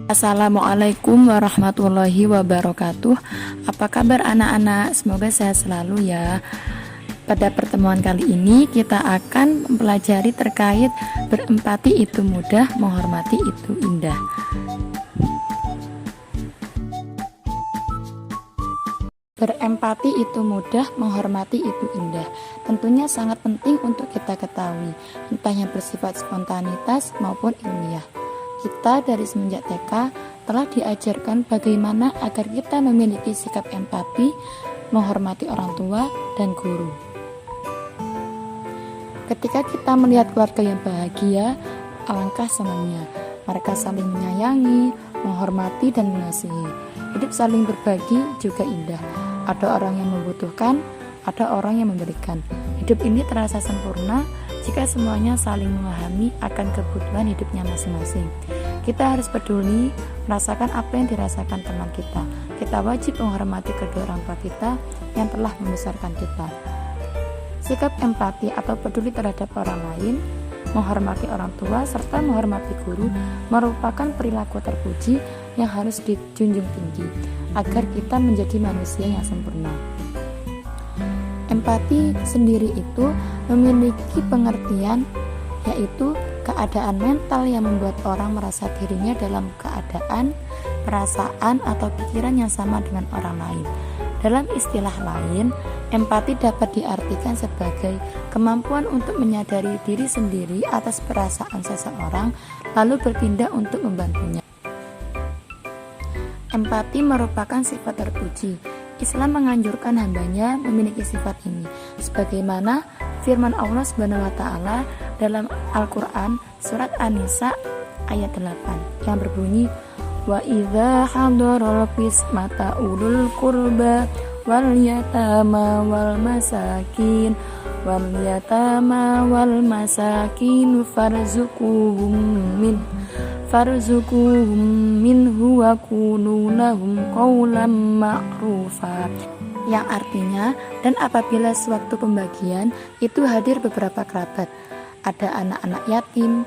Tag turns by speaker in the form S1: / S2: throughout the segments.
S1: Assalamualaikum warahmatullahi wabarakatuh. Apa kabar anak-anak? Semoga sehat selalu ya. Pada pertemuan kali ini kita akan mempelajari terkait berempati itu mudah, menghormati itu indah. Berempati itu mudah, menghormati itu indah. Tentunya sangat penting untuk kita ketahui, entah yang bersifat spontanitas maupun ilmiah. Kita dari semenjak TK telah diajarkan bagaimana agar kita memiliki sikap empati, menghormati orang tua dan guru. Ketika kita melihat keluarga yang bahagia, alangkah senangnya. Mereka saling menyayangi, menghormati dan mengasihi. Hidup saling berbagi juga indah. Ada orang yang membutuhkan, ada orang yang memberikan. Hidup ini terasa sempurna jika semuanya saling memahami akan kebutuhan hidupnya masing-masing. Kita harus peduli, merasakan apa yang dirasakan teman kita. Kita wajib menghormati kedua orang tua kita yang telah membesarkan kita. Sikap empati atau peduli terhadap orang lain, menghormati orang tua, serta menghormati guru merupakan perilaku terpuji yang harus dijunjung tinggi agar kita menjadi manusia yang sempurna. Empati sendiri itu memiliki pengertian, yaitu keadaan mental yang membuat orang merasa dirinya dalam keadaan, perasaan, atau pikiran yang sama dengan orang lain. Dalam istilah lain, empati dapat diartikan sebagai kemampuan untuk menyadari diri sendiri atas perasaan seseorang, lalu bertindak untuk membantunya. Empati merupakan sifat terpuji. Islam menganjurkan hambanya memiliki sifat ini, sebagaimana firman Allah SWT dalam Al-Quran surat An-Nisa ayat 8 yang berbunyi, wa idza hadaral qismata ulul qurba wal yatama wal masakin farzuquhum minhu wa qulu lahum qawlan ma'rufa, yang artinya, dan apabila sewaktu pembagian itu hadir beberapa kerabat, ada anak-anak yatim,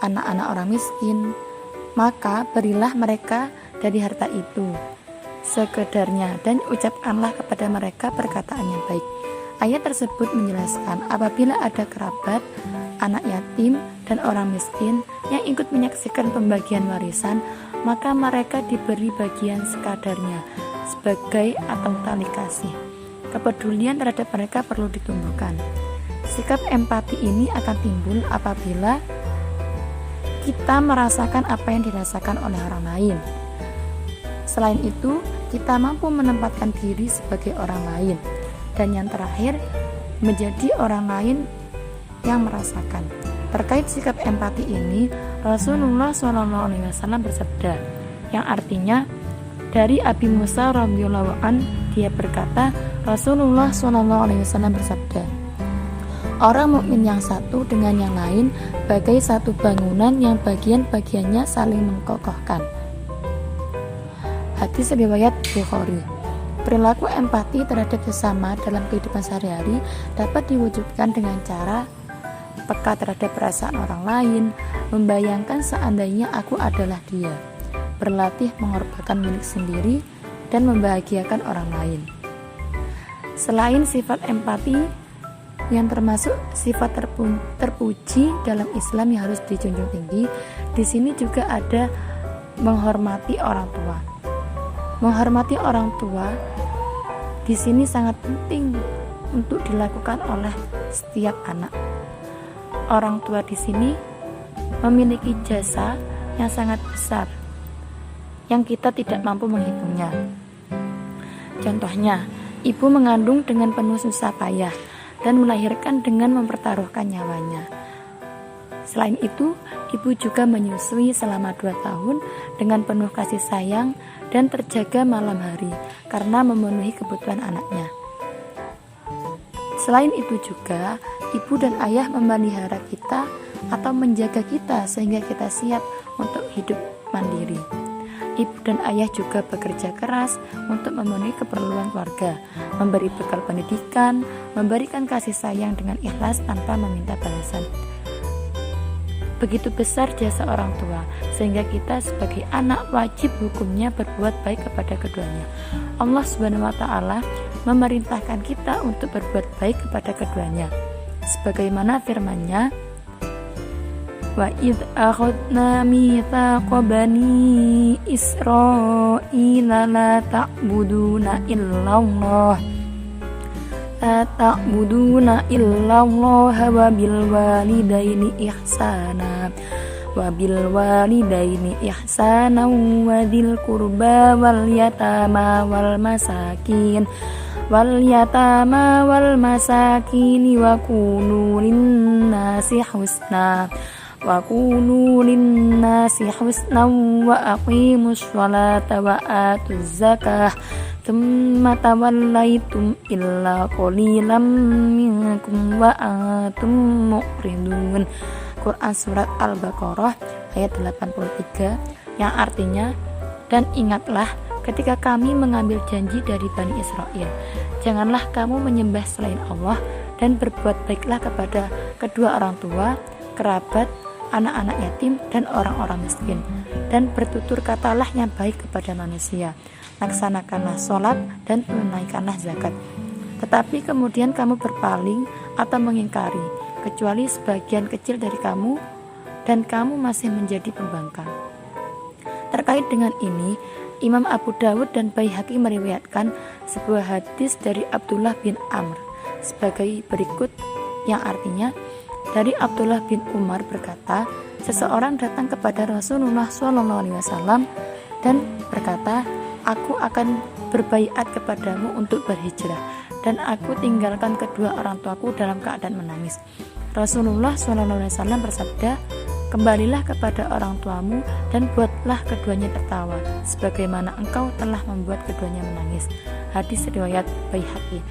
S1: anak-anak orang miskin, maka berilah mereka dari harta itu sekedarnya dan ucapkanlah kepada mereka perkataan yang baik. Ayat tersebut menjelaskan apabila ada kerabat, anak yatim, dan orang miskin yang ikut menyaksikan pembagian warisan, maka mereka diberi bagian sekadarnya sebagai atau tali kasih. Kepedulian terhadap mereka perlu ditumbuhkan. Sikap empati ini akan timbul apabila kita merasakan apa yang dirasakan oleh orang lain. Selain itu, kita mampu menempatkan diri sebagai orang lain. Dan yang terakhir, menjadi orang lain yang merasakan. Terkait sikap empati ini, Rasulullah SAW bersabda, yang artinya dari Abi Musa radhiyallahu an, dia berkata, Rasulullah SAW bersabda, orang mukmin yang satu dengan yang lain bagai satu bangunan yang bagian-bagiannya saling mengkokohkan. Hadis riwayat Bukhari. Perilaku empati terhadap sesama dalam kehidupan sehari-hari dapat diwujudkan dengan cara peka terhadap perasaan orang lain, membayangkan seandainya aku adalah dia, berlatih mengorbankan milik sendiri, dan membahagiakan orang lain. Selain sifat empati yang termasuk sifat terpuji dalam Islam yang harus dijunjung tinggi, di sini juga ada menghormati orang tua. Menghormati orang tua di sini sangat penting untuk dilakukan oleh setiap anak. Orang tua di sini memiliki jasa yang sangat besar yang kita tidak mampu menghitungnya. Contohnya, ibu mengandung dengan penuh susah payah dan melahirkan dengan mempertaruhkan nyawanya. Selain itu, ibu juga menyusui selama 2 tahun dengan penuh kasih sayang dan terjaga malam hari karena memenuhi kebutuhan anaknya. Selain itu juga, ibu dan ayah memelihara kita atau menjaga kita sehingga kita siap untuk hidup mandiri. Ibu dan ayah juga bekerja keras untuk memenuhi keperluan keluarga, memberi bekal pendidikan, memberikan kasih sayang dengan ikhlas tanpa meminta balasan. Begitu besar jasa orang tua, sehingga kita sebagai anak wajib hukumnya berbuat baik kepada keduanya. Allah Subhanahu wa taala memerintahkan kita untuk berbuat baik kepada keduanya. Sebagaimana firman-Nya, wa id akhadna mitsaqa bani Israila la ta'buduna illallah la ta'buduna illallah wa bil walidaini ihsana wa dzil qurba wal yatama wal masakin wa qulu linnasi husna wa aqimus sholata wa atuz zakah thumma tawallaitum illa qalilam minkum wa antum muqridun. Quran Surat Al-Baqarah ayat 83, yang artinya, dan ingatlah ketika kami mengambil janji dari Bani Israel, janganlah kamu menyembah selain Allah, dan berbuat baiklah kepada kedua orang tua, kerabat, anak-anak yatim, dan orang-orang miskin, dan bertutur katalah yang baik kepada manusia, laksanakanlah sholat dan tunaikanlah zakat. Tetapi kemudian kamu berpaling atau mengingkari, kecuali sebagian kecil dari kamu, dan kamu masih menjadi pembangkang. Terkait dengan ini, Imam Abu Dawud dan Baihaqi meriwayatkan sebuah hadis dari Abdullah bin Amr sebagai berikut, yang artinya, dari Abdullah bin Umar berkata, seseorang datang kepada Rasulullah SAW dan berkata, aku akan berbaiat kepadamu untuk berhijrah, dan aku tinggalkan kedua orang tuaku dalam keadaan menangis. Rasulullah SAW bersabda, kembalilah kepada orang tuamu dan buatlah keduanya tertawa, sebagaimana engkau telah membuat keduanya menangis. Hadis riwayat Baihaqi.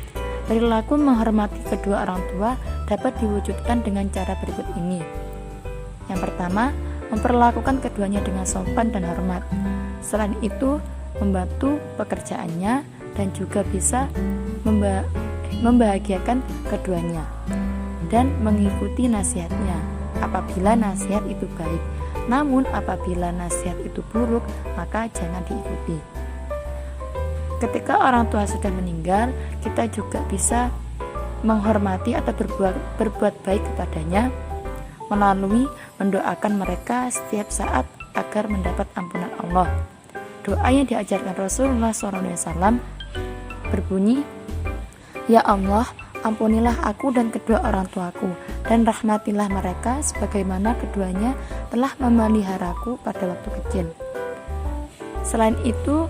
S1: Perilaku menghormati kedua orang tua dapat diwujudkan dengan cara berikut ini. Yang pertama, memperlakukan keduanya dengan sopan dan hormat. Selain itu, membantu pekerjaannya dan juga bisa membahagiakan keduanya, dan mengikuti nasihatnya apabila nasihat itu baik. Namun apabila nasihat itu buruk, maka jangan diikuti. Ketika orang tua sudah meninggal, kita juga bisa menghormati atau berbuat baik kepadanya melalui mendoakan mereka setiap saat agar mendapat ampunan Allah. Doa yang diajarkan Rasulullah SAW berbunyi, ya Allah, ampunilah aku dan kedua orang tuaku, dan rahmatilah mereka sebagaimana keduanya telah memeliharaku pada waktu kecil. Selain itu,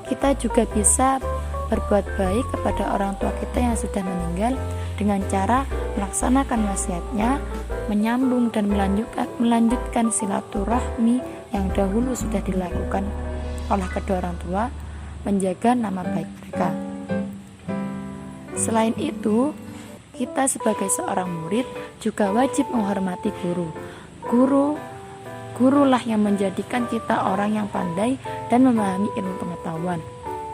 S1: kita juga bisa berbuat baik kepada orang tua kita yang sudah meninggal dengan cara melaksanakan wasiatnya, menyambung dan melanjutkan silaturahmi yang dahulu sudah dilakukan oleh kedua orang tua, menjaga nama baik mereka. Selain itu, kita sebagai seorang murid juga wajib menghormati guru. Gurulah yang menjadikan kita orang yang pandai dan memahami ilmu pengetahuan.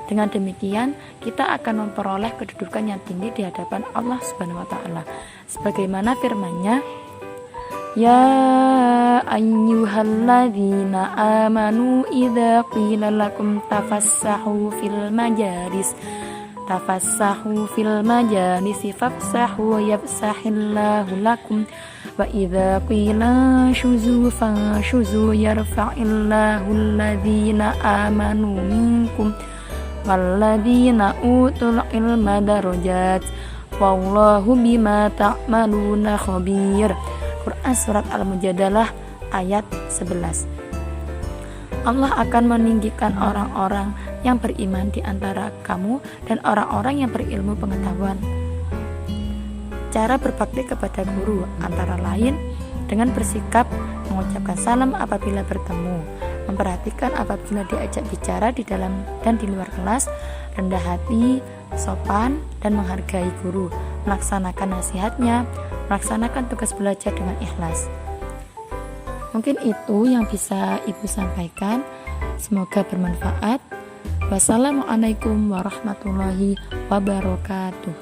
S1: Dengan demikian, kita akan memperoleh kedudukan yang tinggi di hadapan Allah Subhanahu wa taala. Sebagaimana firman-Nya, ya ayyuhalladzina amanu idza qila lakum tafassahu fil majalisi fafsahu yafsahillahu lakum wa idza qila syuzu fasyuzu yarfa'illahu alladzina amanu minkum walladzina utul ilma darajat wallahu bima ta'maluna khabir. Quran Surat Al-Mujadalah ayat 11. Allah akan meninggikan orang-orang yang beriman di antara kamu dan orang-orang yang berilmu pengetahuan. Cara berbakti kepada guru antara lain dengan bersikap mengucapkan salam apabila bertemu, memperhatikan apabila diajak bicara di dalam dan di luar kelas, rendah hati, sopan, dan menghargai guru, melaksanakan nasihatnya, melaksanakan tugas belajar dengan ikhlas. Mungkin itu yang bisa Ibu sampaikan. Semoga bermanfaat. Wassalamualaikum warahmatullahi wabarakatuh.